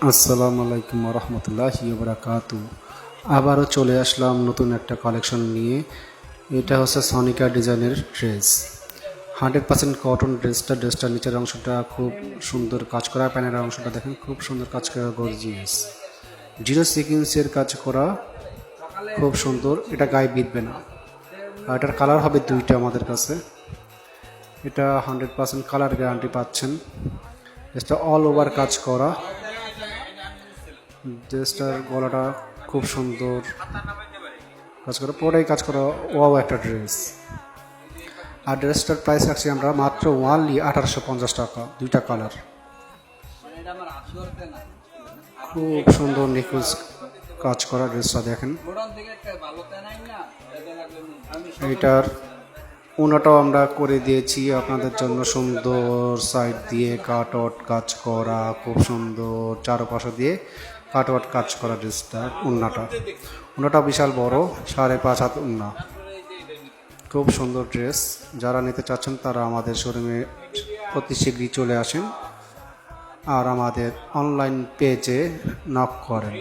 আসসালামু আলাইকুম রহমতুল্লাহি বারাকাতু। আবারও চলে আসলাম নতুন একটা কালেকশন নিয়ে। এটা হচ্ছে সনিকা ডিজাইনের ড্রেস, 100% কটন। ড্রেসটার নিচের অংশটা খুব সুন্দর কাজ করা, প্যানের অংশটা দেখেন খুব সুন্দর কাজ করা, গর্জিয়াস জিরো সিকুয়েন্সের কাজ করা, খুব সুন্দর। এটা গায়ে বিঁধবে না। আর এটার কালার হবে দুইটা আমাদের কাছে। এটা 100% কালার গ্যারান্টি পাচ্ছেন। ড্রেসটা অল ওভার কাজ করা। ড্রেসটার গলাটা খুব সুন্দর কাজ করা, পুরোটাই কাজ করা। ওয়াও একটা ড্রেস। আর ড্রেসটার প্রাইস রাখছি আমরা মাত্র ওনলি 1850 টাকা, দুইটা কালার। খুব সুন্দর নিখুঁজ কাজ করা ড্রেসটা দেখেন। এইটার ওনাটাও আমরা করে দিয়েছি আপনাদের জন্য, সুন্দর সাইড দিয়ে কাটওয়ার্ট কাজ করা, খুব সুন্দর চারপাশে দিয়ে কাটওয়ার্ট কাজ করা ড্রেসটা। ওনাটা বিশাল বড়, 5.5 হাত ওন্না। খুব সুন্দর ড্রেস। যারা নিতে চাচ্ছেন তারা আমাদের শোরুমে অতি শীঘ্রই চলে আসেন আর আমাদের অনলাইন পেজে নক করেন।